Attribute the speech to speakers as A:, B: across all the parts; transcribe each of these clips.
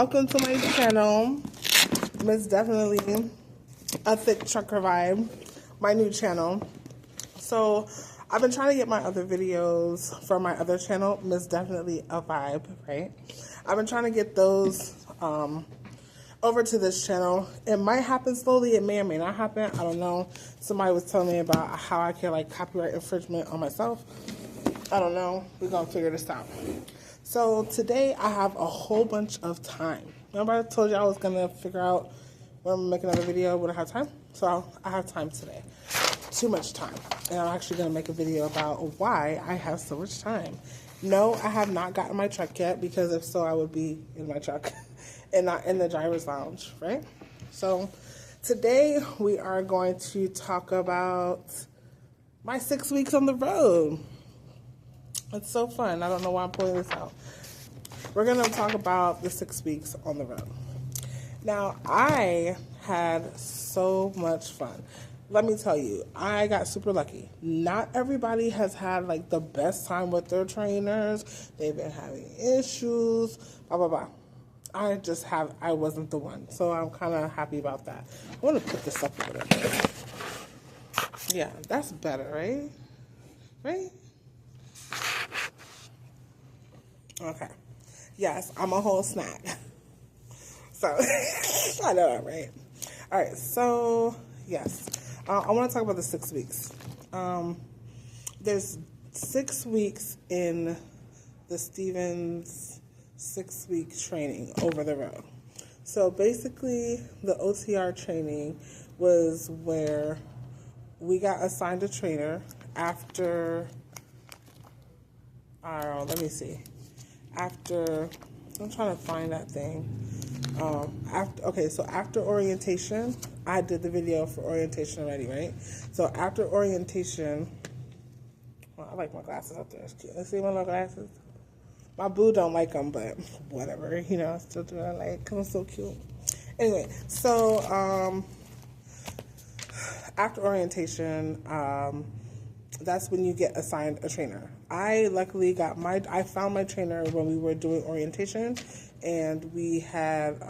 A: Welcome to my channel, Mz.Definitely, a thick trucker vibe, my new channel. So I've been trying to get my other videos from my other channel, Mz.Definitely a vibe, right? I've been trying to get those over to this channel. It might happen slowly, it may or may not happen, I don't know. Somebody was telling me about how I can like copyright infringement on myself. I don't know, we're gonna figure this out. So today I have a whole bunch of time. Remember I told you I was gonna figure out when I'm gonna make another video when I have time? So I have time today. Too much time. And I'm actually gonna make a video about why I have so much time. No, I have not gotten my truck yet, because if so I would be in my truck and not in the driver's lounge, right? So today we are going to talk about my 6 weeks on the road. It's so fun. I don't know why I'm pulling this out. We're going to talk about the 6 weeks on the road. Now, I had so much fun. Let me tell you, I got super lucky. Not everybody has had like the best time with their trainers. They've been having issues, blah, blah, blah. I wasn't the one. So I'm kind of happy about that. I want to put this up a little bit. Yeah, that's better, right? Right? Okay. Yes, I'm a whole snack. So, I know that, right? All right, so, yes. I want to talk about the 6 weeks. There's 6 weeks in the Stevens 6-week training over the road. So, basically, the OTR training was where we got assigned a trainer after, let me see. I'm trying to find that thing. After orientation, I did the video for orientation already, right? So after orientation, well, I like my glasses up there. It's cute. Let's see my little glasses. My boo don't like them, but whatever, you know, I still do what I like because I'm so cute. Anyway, so after orientation, that's when you get assigned a trainer. I luckily I found my trainer when we were doing orientation, and we had,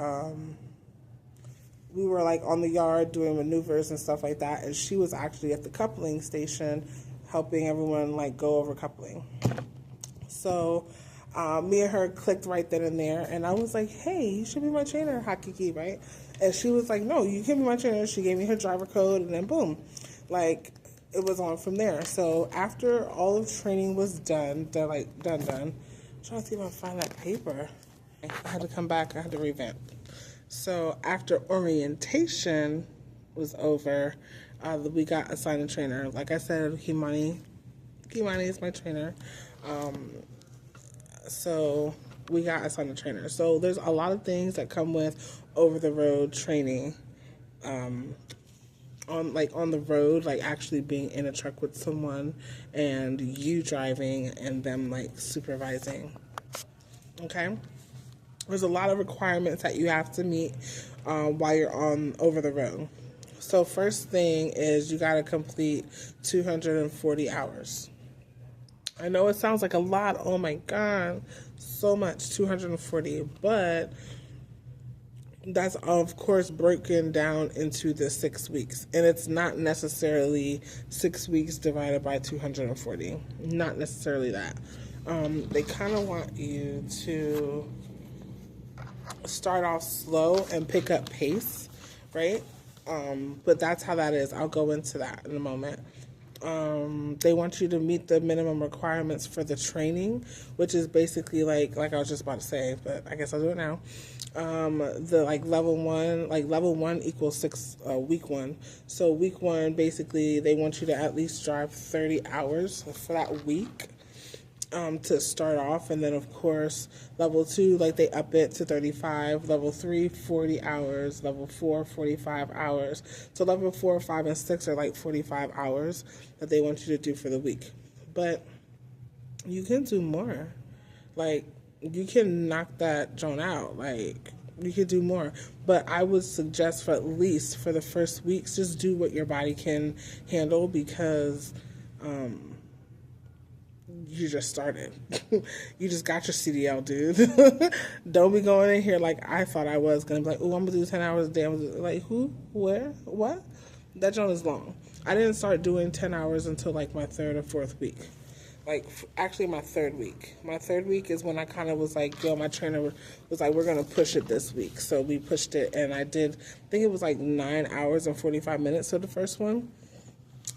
A: we were like on the yard doing maneuvers and stuff like that, and she was actually at the coupling station helping everyone like go over coupling. So me and her clicked right then and there, and I was like, hey, you should be my trainer, Hakiki, right? And she was like, no, you can be my trainer. She gave me her driver code, and then boom, like, it was on from there. So after all of training was done. I'm trying to see if I can find that paper. I had to come back, I had to revamp. So after orientation was over, we got assigned a trainer. Like I said, Kimani is my trainer. So we got assigned a trainer. So there's a lot of things that come with over the road training. On the road, like actually being in a truck with someone and you driving and them like supervising. Okay? There's a lot of requirements that you have to meet while you're on over the road. So first thing is you got to complete 240 hours. I know it sounds like a lot. Oh my God, so much, 240, but that's of course broken down into the 6 weeks, and it's not necessarily 6 weeks divided by 240. Not necessarily that. They kind of want you to start off slow and pick up pace, right? But that's how that is. I'll go into that in a moment. They want you to meet the minimum requirements for the training, which is basically like I was just about to say, but I guess I'll do it now. The level one equals week one. So week one, basically they want you to at least drive 30 hours for that week, to start off. And then of course, level 2, like they up it to 35, level 3, 40 hours, level 4, 45 hours. So level 4, 5, and 6 are like 45 hours that they want you to do for the week. But you can do more. Like, you can knock that joint out. Like, you could do more. But I would suggest for at least for the first weeks, just do what your body can handle, because you just started. You just got your CDL, dude. Don't be going in here like I thought I was going to be like, oh, I'm going to do 10 hours a day. Like, who? Where? What? That joint is long. I didn't start doing 10 hours until like my third or fourth week. Like, actually, my third week. My third week is when I kind of was like, yo, my trainer was like, we're going to push it this week. So we pushed it, and I think it was like 9 hours and 45 minutes for the first one.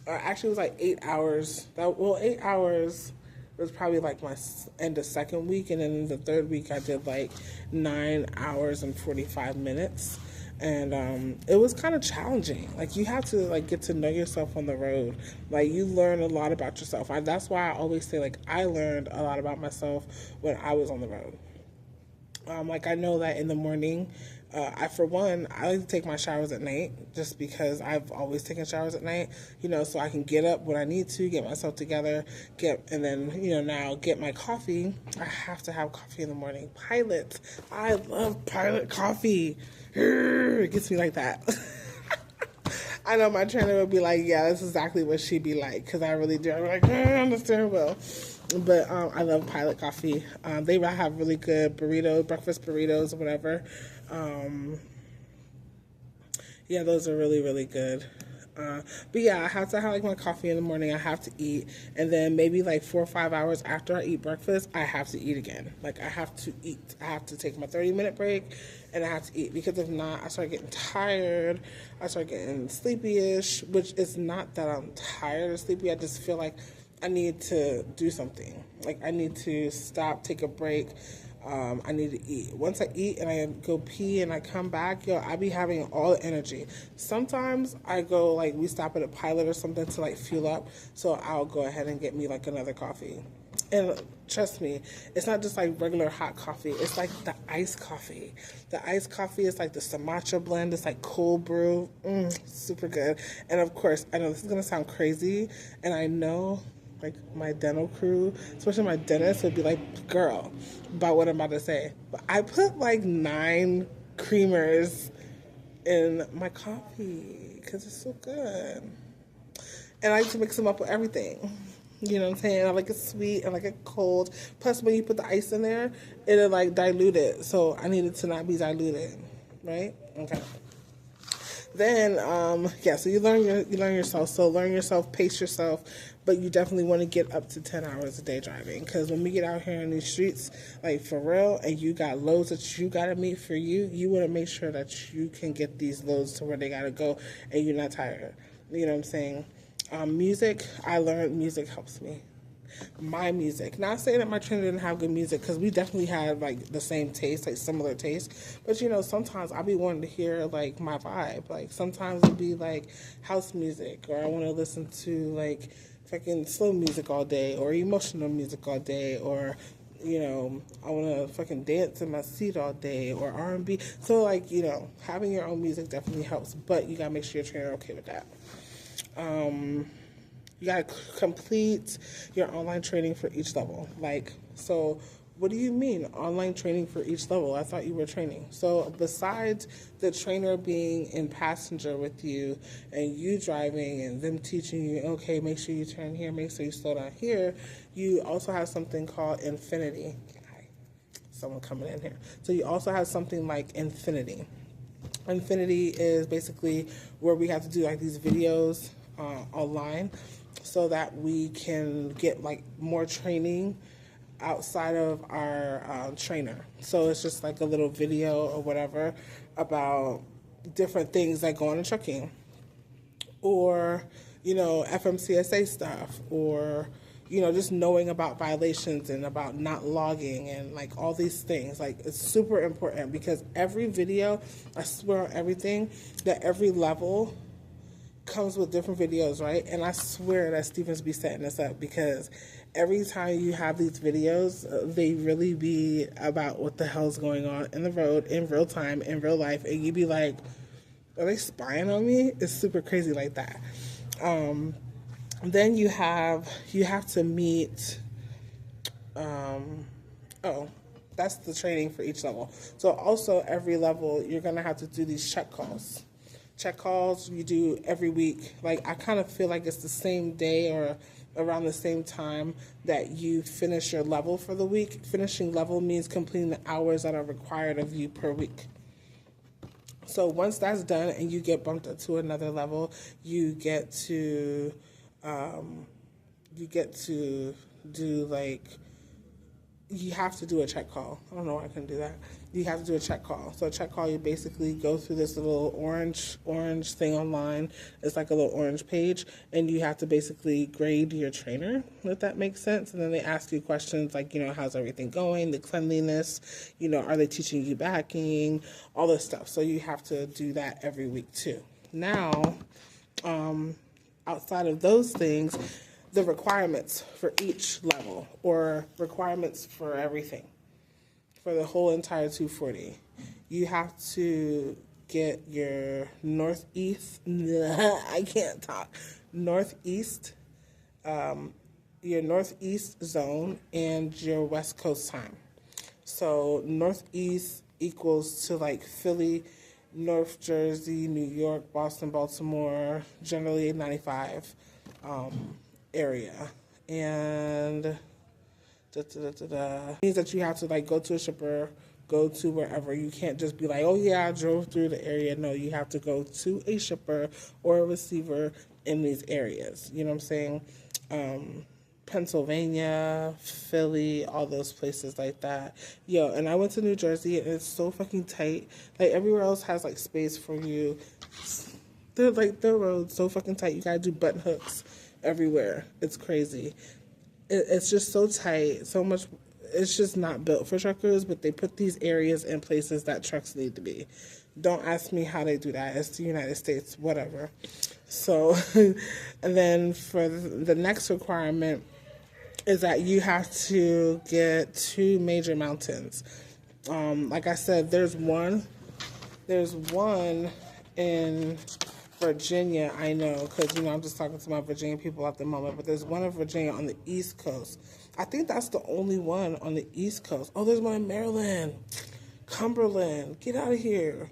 A: Actually, it was like 8 hours. 8 hours was probably like my end of second week, and then the third week I did like 9 hours and 45 minutes. And it was kind of challenging. Like, you have to like get to know yourself on the road. Like, you learn a lot about yourself. That's why I always say, like, I learned a lot about myself when I was on the road. Like, I know that in the morning, I like to take my showers at night, just because I've always taken showers at night, so I can get up when I need to, get myself together, and then, now get my coffee. I have to have coffee in the morning. Pilot. I love Pilot coffee. It gets me like that. I know my trainer would be like, yeah, that's exactly what she'd be like, because I really do. I'm like, I understand well. But I love Pilot coffee. They have really good breakfast burritos, or whatever. Yeah, those are really, really good. But yeah, I have to have like my coffee in the morning. I have to eat, and then maybe like 4 or 5 hours after I eat breakfast, I have to eat again. Like, I have to eat. I have to take my 30-minute break, and I have to eat, because if not, I start getting tired. I start getting sleepy-ish, which is not that I'm tired or sleepy. I just feel like I need to do something. Like, I need to stop, take a break. I need to eat. Once I eat and I go pee and I come back, I be having all the energy. Sometimes I go, like, we stop at a Pilot or something to, like, fuel up. So I'll go ahead and get me, like, another coffee. And trust me, it's not just, like, regular hot coffee. It's, like, the iced coffee. The iced coffee is, like, the Sumatra blend. It's, like, cold brew. Super good. And, of course, I know this is going to sound crazy. And I know, like, my dental crew, especially my dentist, would be like, girl, about what I'm about to say. But I put like 9 creamers in my coffee because it's so good. And I like to mix them up with everything. You know what I'm saying? I like it sweet and like it cold. Plus, when you put the ice in there, it'll like dilute it. So I need it to not be diluted, right? Okay. Then, so you learn yourself. So learn yourself, pace yourself, but you definitely want to get up to 10 hours a day driving. Because when we get out here in these streets, like, for real, and you got loads that you got to meet for you want to make sure that you can get these loads to where they got to go and you're not tired. You know what I'm saying? Music, I learned music helps me. My music. Not saying that my trainer didn't have good music, because we definitely had like the same taste, like similar taste. But sometimes I'll be wanting to hear like my vibe. Like, sometimes it'll be like house music, or I want to listen to like fucking slow music all day, or emotional music all day, or I want to fucking dance in my seat all day, or R&B. So like, having your own music definitely helps, but you gotta make sure your trainer okay with that. You got to complete your online training for each level. Like, so what do you mean online training for each level? I thought you were training. So besides the trainer being in passenger with you and you driving and them teaching you, okay, make sure you turn here, make sure you slow down here, you also have something called Infinity. Hi, someone coming in here. So you also have something like Infinity. Infinity is basically where we have to do like these videos online, so that we can get like more training outside of our trainer. So it's just like a little video or whatever about different things that go on in trucking, or FMCSA stuff, or just knowing about violations and about not logging and like all these things. Like, it's super important, because every video, I swear on everything, that every level comes with different videos, right? And I swear that Stevens be setting this up, because every time you have these videos, they really be about what the hell's going on in the road, in real time, in real life, and you be like, are they spying on me? It's super crazy like that. Then you have to meet, that's the training for each level. So also every level, you're going to have to do these check calls. Check calls you do every week. Like, I kind of feel like it's the same day or around the same time that you finish your level for the week. Finishing level means completing the hours that are required of you per week. So once that's done and you get bumped up to another level, you get to do like, you have to do a check call. I don't know why I couldn't do that. You have to do a check call. So a check call, you basically go through this little orange thing online. It's like a little orange page, and you have to basically grade your trainer, if that makes sense. And then they ask you questions like, how's everything going, the cleanliness, are they teaching you backing, all this stuff. So you have to do that every week too. Now, outside of those things, the requirements for each level, or requirements for everything, for the whole entire 240. You have to get your northeast, I can't talk, your northeast zone and your west coast time. So northeast equals to like Philly, North Jersey, New York, Boston, Baltimore, generally 95 area. And means that you have to like go to a shipper, go to wherever. You can't just be like, oh yeah, I drove through the area. No, you have to go to a shipper or a receiver in these areas. You know what I'm saying? Pennsylvania, Philly, all those places like that. Yo, and I went to New Jersey, and it's so fucking tight. Like, everywhere else has like space for you. They're like, the roads so fucking tight. You gotta do button hooks everywhere. It's crazy. It's just so tight, so much. It's just not built for truckers, but they put these areas in places that trucks need to be. Don't ask me how they do that. It's the United States, whatever. So, and then for the next requirement is that you have to get 2 major mountains. Like I said, there's one in Virginia, I know, because, I'm just talking to my Virginia people at the moment, but there's one in Virginia on the East Coast. I think that's the only one on the East Coast. Oh, there's one in Maryland, Cumberland, get out of here.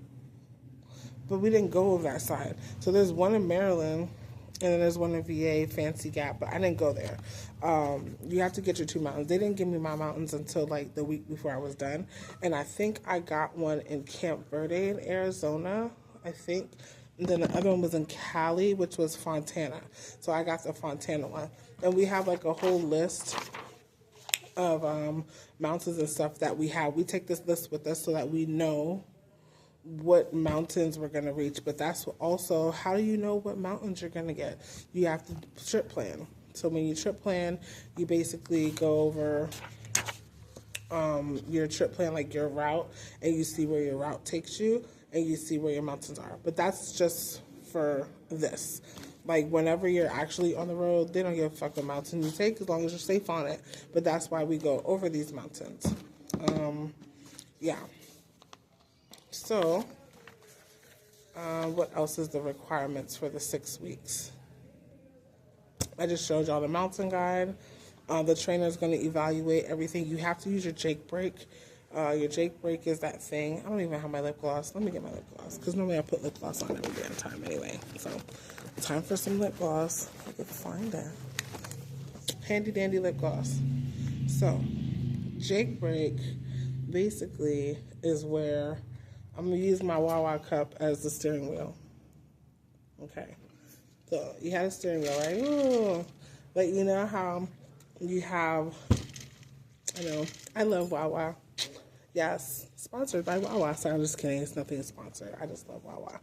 A: But we didn't go over that side. So there's one in Maryland, and then there's one in VA, Fancy Gap, but I didn't go there. You have to get your 2 mountains. They didn't give me my mountains until like the week before I was done. And I think I got one in Camp Verde in Arizona, I think. And then the other one was in Cali, which was Fontana. So I got the Fontana one. And we have like a whole list of mountains and stuff that we have. We take this list with us so that we know what mountains we're going to reach. But that's also, how do you know what mountains you're going to get? You have to trip plan. So when you trip plan, you basically go over your trip plan, like your route, and you see where your route takes you, and you see where your mountains are. But that's just for this. Like, whenever you're actually on the road, they don't give a fuck what mountain you take as long as you're safe on it. But that's why we go over these mountains. Yeah. So, what else is the requirements for the 6 weeks? I just showed y'all the mountain guide. The trainer is going to evaluate everything. You have to use your Jake brake. Your Jake brake is that thing. I don't even have my lip gloss. Let me get my lip gloss, because normally I put lip gloss on every damn time anyway. So, time for some lip gloss. I can find that. Handy dandy lip gloss. So, Jake brake basically is where I'm going to use my Wawa cup as the steering wheel. Okay. So, you have a steering wheel, right? Ooh. Like, you know how you have, I love Wawa. Yes, sponsored by Wawa. Sorry, I'm just kidding. It's nothing sponsored. I just love Wawa.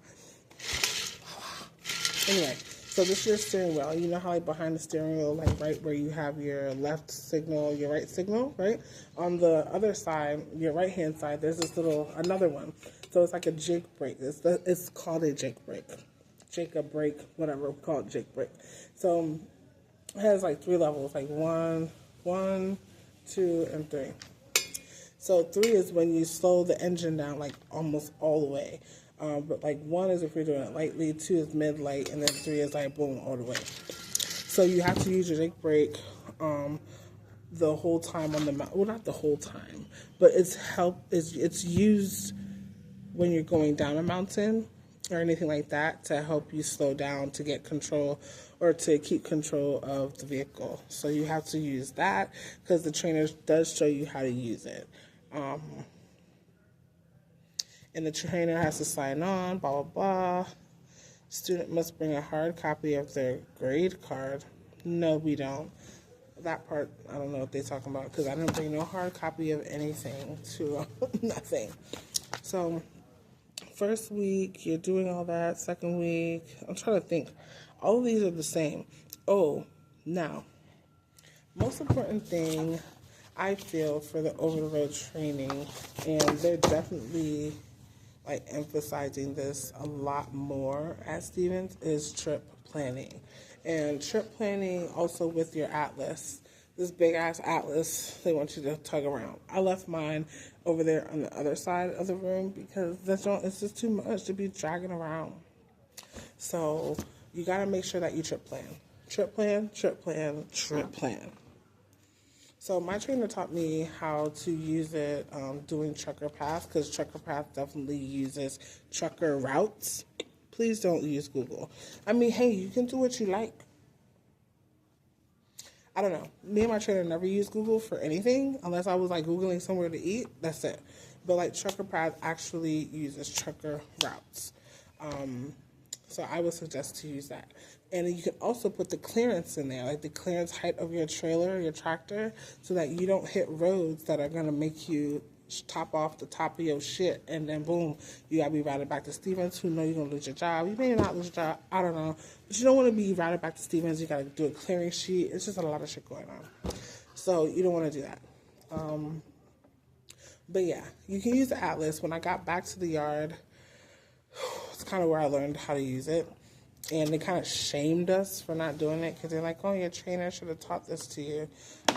A: Anyway, so this is your steering wheel. You know how, like, behind the steering wheel, like, right where you have your left signal, your right signal, right? On the other side, your right-hand side, there's this another one. So it's like a Jake brake. It's called a Jake brake. Jacob brake, whatever, we call it Jake brake. So it has, like, 3 levels, like 1, 2, and 3. So 3 is when you slow the engine down, like, almost all the way. But, like, 1 is if you're doing it lightly, 2 is mid-light, and then 3 is, like, boom, all the way. So you have to use your Jake brake the whole time on the mountain. Well, not the whole time, but it's used when you're going down a mountain or anything like that to help you slow down to get control or to keep control of the vehicle. So you have to use that because the trainer does show you how to use it. And the trainer has to sign on, blah, blah, blah. Student must bring a hard copy of their grade card. No, we don't. That part, I don't know what they're talking about because I didn't bring no hard copy of anything to nothing. So, first week, you're doing all that. Second week, I'm trying to think. All of these are the same. Oh, now, most important thing I feel for the over-the-road training, and they're definitely like emphasizing this a lot more at Stevens, is trip planning. And trip planning also with your atlas. This big ass atlas they want you to tug around. I left mine over there on the other side of the room because it's just too much to be dragging around. So you gotta make sure that you trip plan. Trip plan, trip plan, trip plan. So my trainer taught me how to use it doing trucker path, because trucker path definitely uses trucker routes. Please don't use Google. I mean, hey, you can do what you like. I don't know. Me and my trainer never used Google for anything unless I was like Googling somewhere to eat. That's it. But like trucker path actually uses trucker routes. So I would suggest to use that. And you can also put the clearance in there, like the clearance height of your trailer, your tractor, so that you don't hit roads that are going to make you top off the top of your shit. And then boom, you got to be routed back to Stevens. Who knows you're going to lose your job. You may not lose your job. I don't know. But you don't want to be routed back to Stevens. You got to do a clearing sheet. It's just a lot of shit going on. So you don't want to do that. But yeah, you can use the atlas. When I got back to the yard, it's kind of where I learned how to use it. And they kind of shamed us for not doing it because they're like, oh, your trainer should have taught this to you.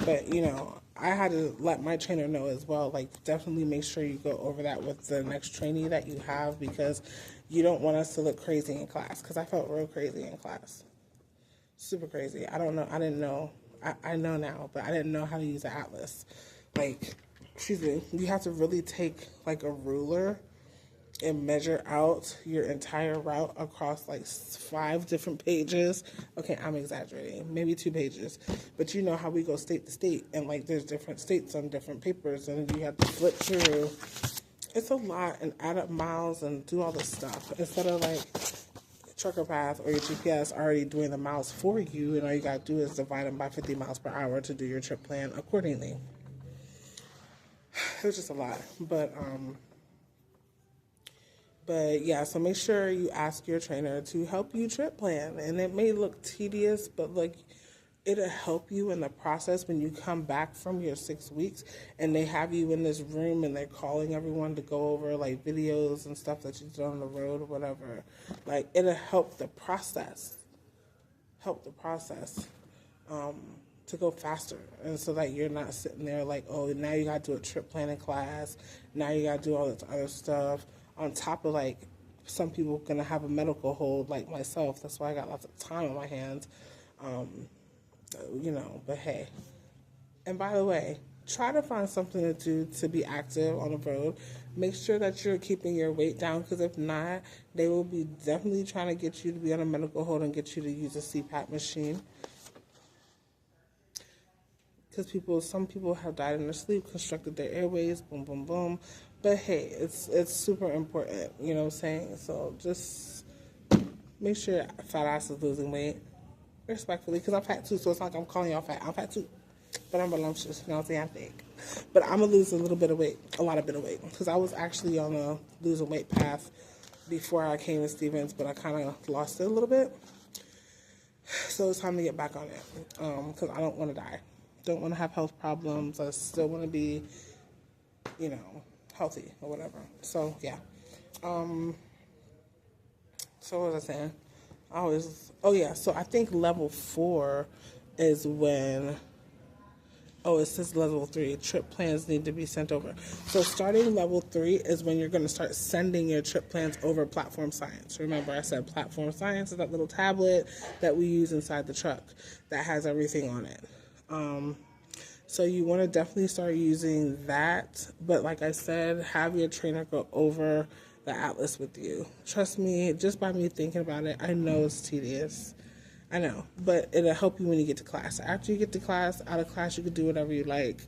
A: But, you know, I had to let my trainer know as well, like, definitely make sure you go over that with the next trainee that you have because you don't want us to look crazy in class, because I felt real crazy in class. Super crazy. I don't know. I didn't know. I know now, but I didn't know how to use the atlas. Like, excuse me, you have to really take, like, a ruler and measure out your entire route across like 5 different pages. Okay, I'm exaggerating. Maybe 2 pages. But you know how we go state to state, and like there's different states on different papers, and you have to flip through. It's a lot, and add up miles and do all this stuff. Instead of like trucker path or your GPS already doing the miles for you, and all you gotta do is divide them by 50 miles per hour to do your trip plan accordingly. It was just a lot. But yeah, so make sure you ask your trainer to help you trip plan. And it may look tedious, but like it'll help you in the process when you come back from your 6 weeks and they have you in this room and they're calling everyone to go over like videos and stuff that you've done on the road or whatever. Like it'll help the process. To go faster, and so that you're not sitting there like, oh, now you got to do a trip planning class, now you got to do all this other stuff, on top of like some people gonna have a medical hold like myself. That's why I got lots of time on my hands, you know, but hey. And by the way, try to find something to do to be active on the road. Make sure that you're keeping your weight down, because if not, they will be definitely trying to get you to be on a medical hold and get you to use a CPAP machine. Because some people have died in their sleep, constructed their airways, boom, boom, boom. But hey, it's super important, you know what I'm saying? So just make sure fat ass is losing weight, respectfully, because I'm fat too, so it's not like I'm calling y'all fat. I'm fat too, but I'm voluptuous, you know what I'm saying? I'm thick. But I'm going to lose a lot of bit of weight, because I was actually on a losing weight path before I came to Stevens, but I kind of lost it a little bit. So it's time to get back on it, because I don't want to die. Don't want to have health problems. I still want to be, you know, healthy or whatever. So yeah. So what was I saying? So I think level 4 is when, it says level 3, trip plans need to be sent over. So starting level 3 is when you're going to start sending your trip plans over Platform Science. Remember I said Platform Science is that little tablet that we use inside the truck that has everything on it. So you want to definitely start using that, but like I said, have your trainer go over the atlas with you. Trust me, just by me thinking about it, I know it's tedious. I know, but it'll help you when you get to class. After you get to class, out of class, you can do whatever you like.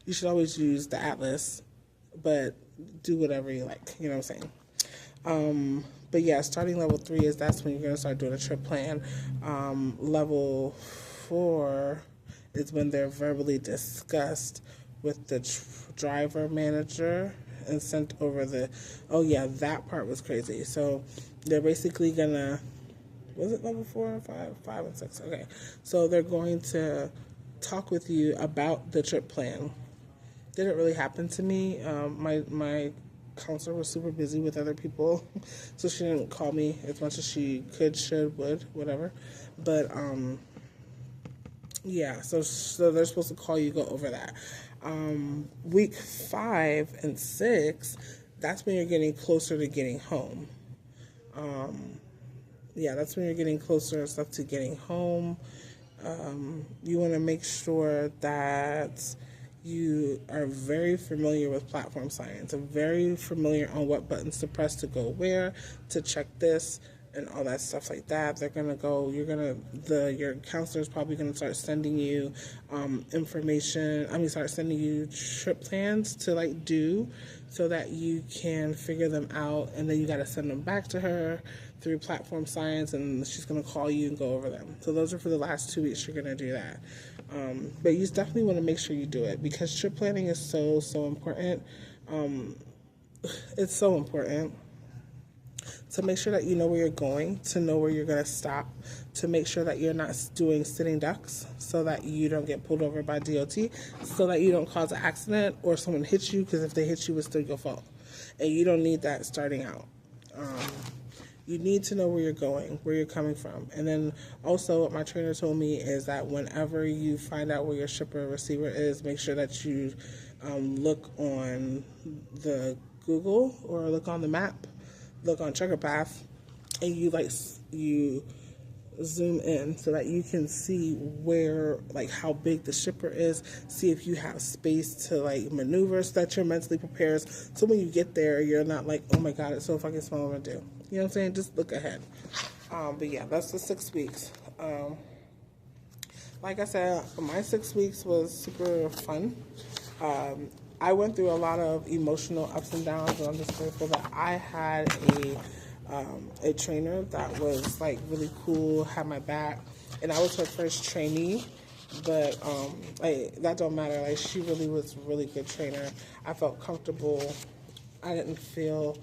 A: You should always use the atlas, but do whatever you like. You know what I'm saying? But yeah, starting level 3 is that's when you're going to start doing a trip plan. Level 4 is when they're verbally discussed with the driver manager and sent over the, oh yeah, that part was crazy. So they're basically going to, was it level 4 or 5? 5 and 6, okay. So they're going to talk with you about the trip plan. Didn't really happen to me. My counselor was super busy with other people, so she didn't call me as much as she could, should, would, whatever. But yeah, so they're supposed to call you, go over that. Week 5 and 6, that's when you're getting closer to getting home. Yeah, that's when you're getting closer and stuff to getting home. You want to make sure that you are very familiar with platform science and very familiar on what buttons to press to go where, to check this, and all that stuff like that. They're going to go, your counselor is probably going to start sending you start sending you trip plans to do so that you can figure them out, and then you got to send them back to her through platform science, and she's going to call you and go over them. So those are for the last 2 weeks you're going to do that. But you definitely want to make sure you do it, because trip planning is so, so important. It's so important to make sure that you know where you're going, to know where you're going to stop, to make sure that you're not doing sitting ducks so that you don't get pulled over by DOT, so that you don't cause an accident or someone hits you, because if they hit you, it's still your fault. And you don't need that starting out. You need to know where you're going, where you're coming from. And then also what my trainer told me is that whenever you find out where your shipper or receiver is, make sure that you look on the Google or look on the map, look on Checker Path, and you zoom in so that you can see where, how big the shipper is, see if you have space to maneuver so that you're mentally prepared, so when you get there you're not like, oh my god, it's so fucking small, what I'm gonna do. You know what I'm saying? Just look ahead. But yeah, that's the 6 weeks. Like I said, my 6 weeks was super fun. I went through a lot of emotional ups and downs, and I'm just grateful that I had a trainer that was really cool, had my back, and I was her first trainee. But that don't matter. She really was a really good trainer. I felt comfortable. I didn't feel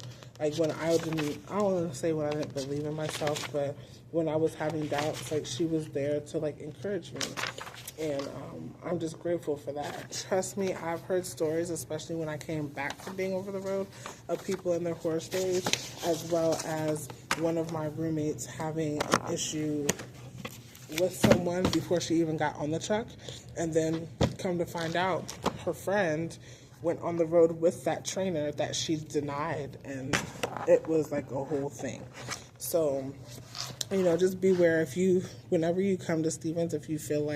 A: when I don't want to say when I didn't believe in myself, but when I was having doubts, she was there to encourage me. And I'm just grateful for that. Trust me, I've heard stories, especially when I came back from being over the road, of people in their horror stories, as well as one of my roommates having an issue with someone before she even got on the truck. And then come to find out, her friend went on the road with that trainer that she denied, and it was a whole thing. So, just beware whenever you come to Stevens, if you feel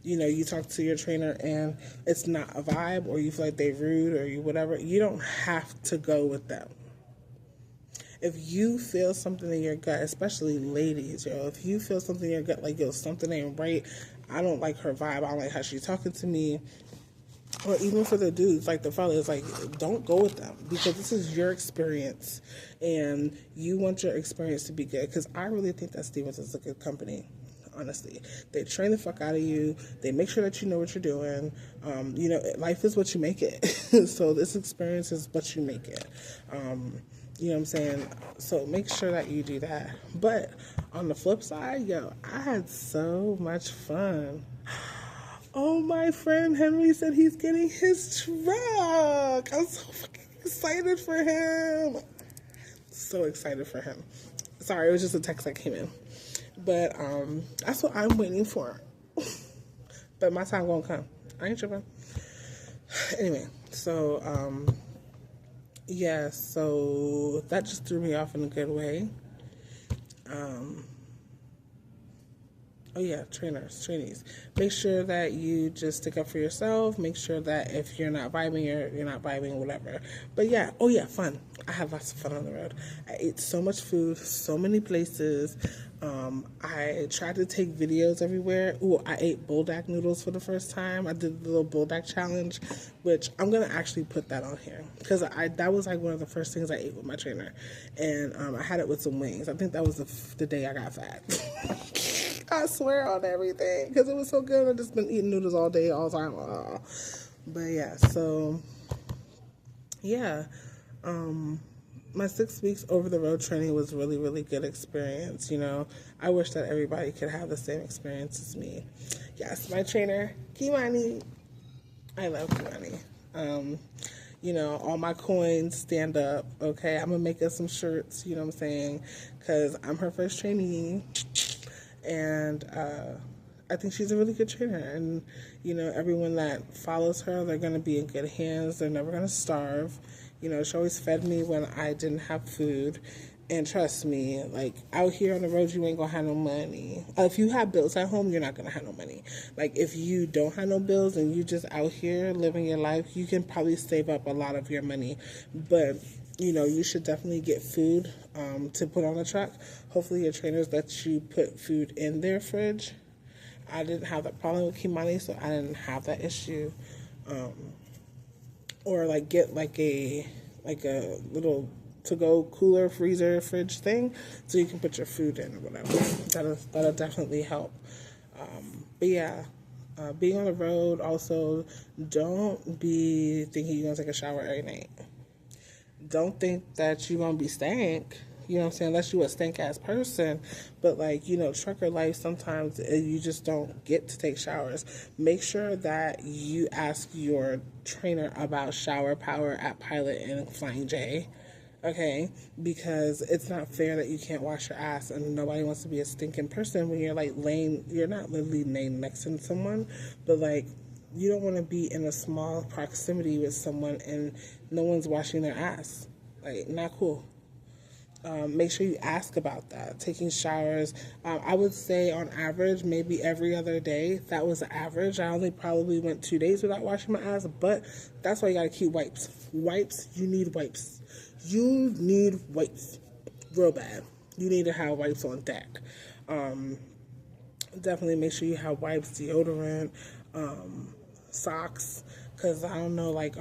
A: you talk to your trainer and it's not a vibe, or you feel like they're rude or whatever, you don't have to go with them. If you feel something in your gut, especially ladies, if you feel something in your gut, something ain't right, I don't like her vibe, I don't like how she's talking to me, or even for the dudes, the fellas, don't go with them, because this is your experience, and you want your experience to be good, because I really think that Stevens is a good company. Honestly, they train the fuck out of you. They make sure that you know what you're doing. Life is what you make it. So this experience is what you make it. You know what I'm saying? So make sure that you do that. But on the flip side, I had so much fun. Oh, my friend Henry said he's getting his truck. I'm so fucking excited for him. So excited for him. Sorry, it was just a text that came in. But that's what I'm waiting for. But my time won't come. I ain't tripping. Anyway, so so that just threw me off in a good way. Oh yeah, trainees. Make sure that you just stick up for yourself. Make sure that if you're not vibing, you're not vibing, whatever. But yeah, oh yeah, fun. I had lots of fun on the road. I ate so much food, so many places. I tried to take videos everywhere. Ooh, I ate buldak noodles for the first time. I did the little buldak challenge, which I'm gonna actually put that on here because that was like one of the first things I ate with my trainer, and I had it with some wings. I think that was the day I got fat. I swear on everything because it was so good. I've just been eating noodles all day, all the time. But yeah, so yeah. My 6 weeks over the road training was really, really good experience. You know, I wish that everybody could have the same experience as me. Yes, my trainer, Kimani. I love Kimani. You know, all my coins stand up. Okay, I'm gonna make us some shirts. You know what I'm saying? Because I'm her first trainee, and I think she's a really good trainer. And you know, everyone that follows her, they're gonna be in good hands. They're never gonna starve. You know, she always fed me when I didn't have food. And trust me, like, out here on the road, you ain't gonna have no money. If you have bills at home, you're not gonna have no money. Like, if you don't have no bills and you just out here living your life, you can probably save up a lot of your money. But, you know, you should definitely get food to put on the truck. Hopefully your trainers let you put food in their fridge. I didn't have that problem with Kimani, so I didn't have that issue. Or like get like a little to-go cooler, freezer, fridge thing so you can put your food in or whatever. That'll definitely help. But yeah, being on the road, also, don't be thinking you're going to take a shower every night. Don't think that you're going to be stank. You know what I'm saying? Unless you're a stank-ass person. But, like, you know, trucker life, sometimes you just don't get to take showers. Make sure that you ask your trainer about shower power at Pilot and Flying J. Okay? Because it's not fair that you can't wash your ass and nobody wants to be a stinking person when you're, like, you're not literally laying next to someone, but, like, you don't want to be in a small proximity with someone and no one's washing their ass. Like, not cool. Make sure you ask about that. Taking showers, I would say on average, maybe every other day. That was the average. I only probably went 2 days without washing my ass, but that's why you gotta keep wipes. Wipes, you need wipes. You need wipes real bad. You need to have wipes on deck. Definitely make sure you have wipes, deodorant, socks. Because I don't know, like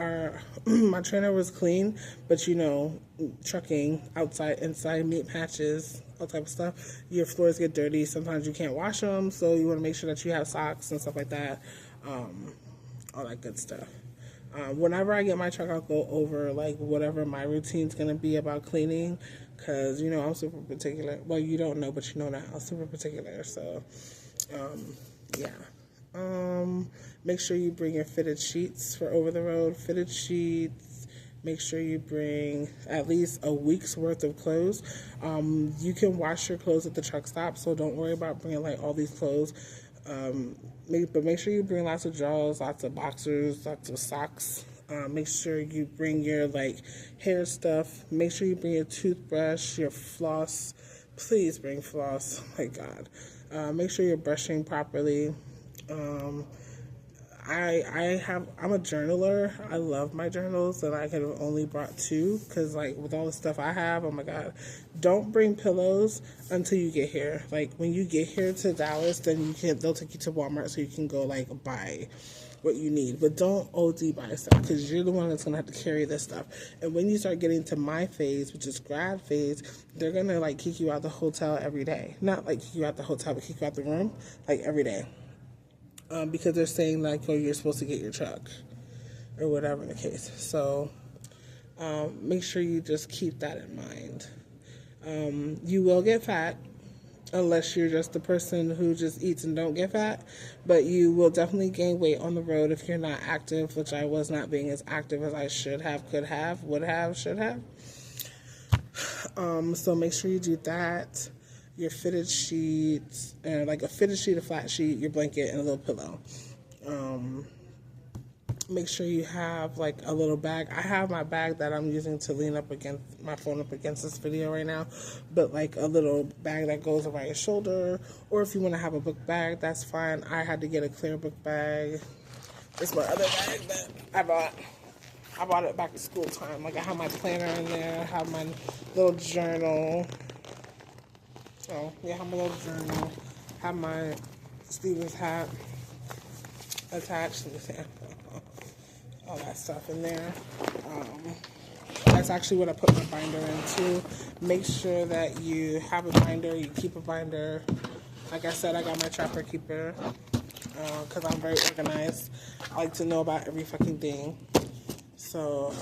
A: my trainer was clean, but you know, trucking, outside, inside, meat patches, all type of stuff. Your floors get dirty. Sometimes you can't wash them, so you want to make sure that you have socks and stuff like that. All that good stuff. Whenever I get my truck, I'll go over like whatever my routine's gonna be about cleaning, because you know I'm super particular. Well, you don't know, but you know now I'm super particular. So, yeah. Make sure you bring your fitted sheets for over the road. Fitted sheets. Make sure you bring at least a week's worth of clothes. You can wash your clothes at the truck stop, so don't worry about bringing like all these clothes. But make sure you bring lots of drawers, lots of boxers, lots of socks. Make sure you bring your like hair stuff. Make sure you bring your toothbrush, your floss. Please bring floss. Oh my God. Make sure you're brushing properly. I'm a journaler. I love my journals, and I could have only brought 2 because, like, with all the stuff I have, oh my God. Don't bring pillows until you get here. Like, when you get here to Dallas, then they'll take you to Walmart so you can go, like, buy what you need. But don't OD buy stuff because you're the one that's going to have to carry this stuff. And when you start getting to my phase, which is grad phase, they're going to, like, kick you out the hotel every day. Not, like, kick you out the hotel, but kick you out the room, like, every day. Because they're saying, like, oh, you're supposed to get your truck or whatever the case. So make sure you just keep that in mind. You will get fat unless you're just the person who just eats and don't get fat. But you will definitely gain weight on the road if you're not active, which I was not being as active as I should have, could have, would have, should have. So make sure you do that. Your fitted sheets, like a fitted sheet, a flat sheet, your blanket, and a little pillow. make sure you have like a little bag. I have my bag that I'm using to lean up against my phone up against this video right now, but like a little bag that goes around your shoulder, or if you want to have a book bag, that's fine. I had to get a clear book bag. It's my other bag that I bought it back to school time. Like I have my planner in there, I have my little journal. So yeah, I have my little journal, have my Stevens hat attached. All that stuff in there. That's actually what I put my binder into. Make sure that you have a binder, you keep a binder. Like I said, I got my trapper keeper because I'm very organized. I like to know about every fucking thing. So,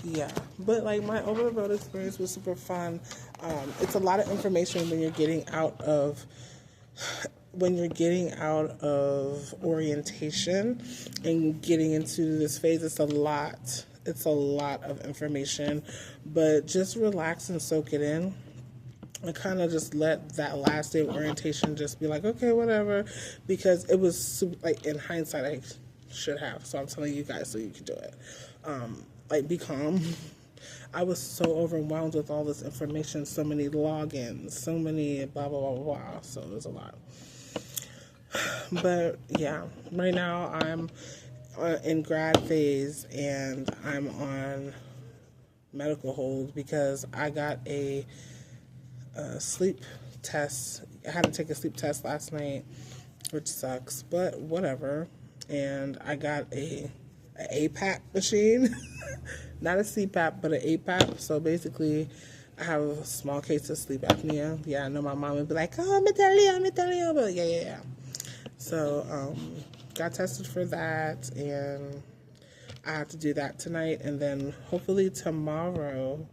A: yeah. But, like, my over-the-road experience was super fun. It's a lot of information when you're getting out of orientation and getting into this phase. It's a lot of information, but just relax and soak it in and kind of just let that last day of orientation just be like, okay, whatever, because it was super, like, in hindsight I should have, so I'm telling you guys so you can do it. Like, be calm. I was so overwhelmed with all this information, so many logins, so many blah blah blah blah, so it was a lot. But yeah, right now I'm in grad phase and I'm on medical hold because I got a sleep test. I had to take a sleep test last night, which sucks, but whatever. And I got a APAP machine, not a CPAP, but an APAP. So basically, I have a small case of sleep apnea. Yeah, I know my mom would be like, oh, me tell you, but yeah. So, got tested for that, and I have to do that tonight, and then hopefully tomorrow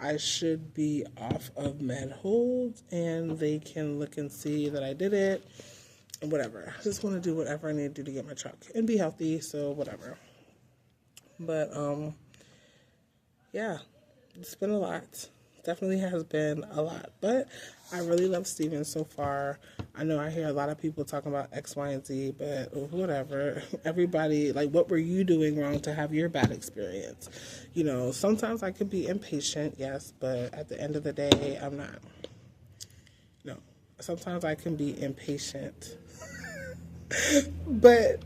A: I should be off of med hold, and they can look and see that I did it, and whatever. I just want to do whatever I need to do to get my truck and be healthy, so whatever. But, yeah, it's been a lot. Definitely has been a lot, but I really love Steven so far. I know I hear a lot of people talking about X, Y, and Z, but whatever. Everybody, like, what were you doing wrong to have your bad experience? You know, sometimes I could be impatient, yes, but at the end of the day, I'm not. No, sometimes I can be impatient, but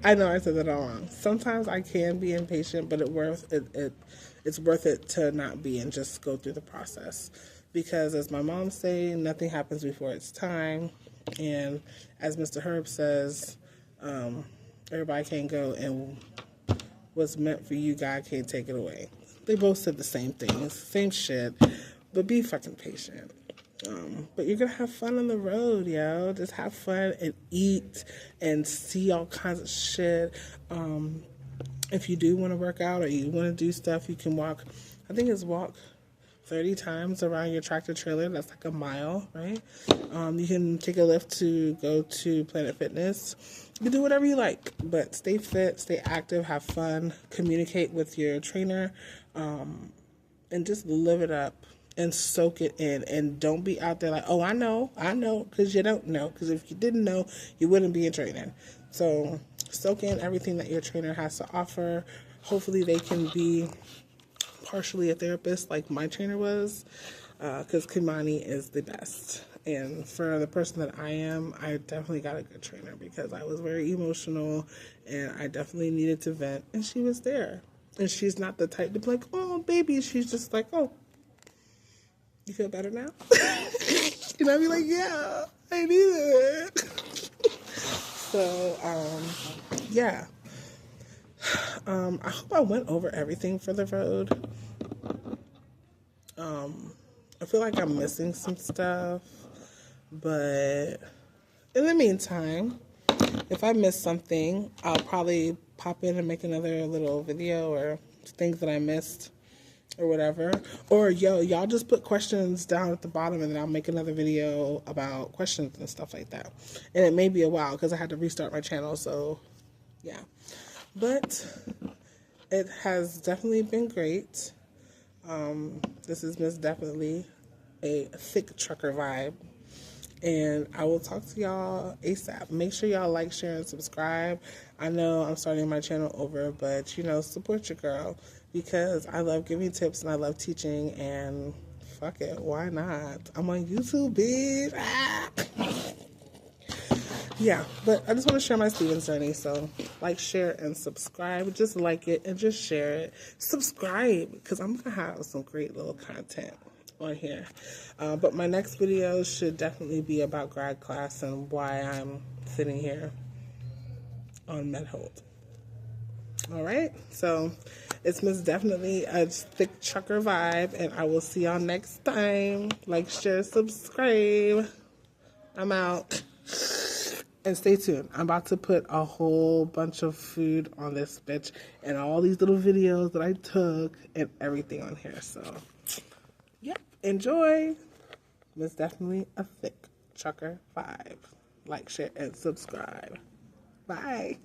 A: I know I said that all wrong. Sometimes I can be impatient, but it's worth it to not be and just go through the process. Because as my mom say, nothing happens before it's time. And as Mr. Herb says, everybody can go, and what's meant for you, God can't take it away. They both said the same things, same shit, but be fucking patient. But you're gonna have fun on the road, yo. Just have fun and eat and see all kinds of shit. If you do want to work out or you want to do stuff, you can walk. I think it's walk 30 times around your tractor trailer. That's like a mile, right? You can take a lift to go to Planet Fitness. You can do whatever you like, but stay fit, stay active, have fun, communicate with your trainer, and just live it up and soak it in. And don't be out there like, oh, I know, because you don't know. Because if you didn't know, you wouldn't be in training. So soak in everything that your trainer has to offer. Hopefully they can be partially a therapist like my trainer was, because Kimani is the best. And for the person that I am, I definitely got a good trainer because I was very emotional and I definitely needed to vent, and she was there. And she's not the type to be like, oh, baby. She's just like, oh, you feel better now? And I'd be like, yeah, I need it. So, yeah. I hope I went over everything for the road. I feel like I'm missing some stuff, but in the meantime, if I miss something, I'll probably pop in and make another little video or things that I missed or whatever. Or, y'all just put questions down at the bottom, and then I'll make another video about questions and stuff like that. And it may be a while because I had to restart my channel, so yeah. But it has definitely been great. This is Mz.Definetly, a thick trucker vibe. And I will talk to y'all ASAP. Make sure y'all like, share, and subscribe. I know I'm starting my channel over, but, you know, support your girl because I love giving tips and I love teaching. And fuck it, why not? I'm on YouTube, bitch. Ah. Yeah, but I just want to share my Stevens journey. So like, share, and subscribe. Just like it and just share it. Subscribe because I'm going to have some great little content on here. But my next video should definitely be about grad class and why I'm sitting here on MedHolt. All right, so it's Mz.Definetly a thick trucker vibe, and I will see y'all next time. Like, share, subscribe. I'm out. And stay tuned. I'm about to put a whole bunch of food on this bitch and all these little videos that I took and everything on here. So, yep. Enjoy. Mz.Definetly a thick trucker vibe. Like, share, and subscribe. Bye.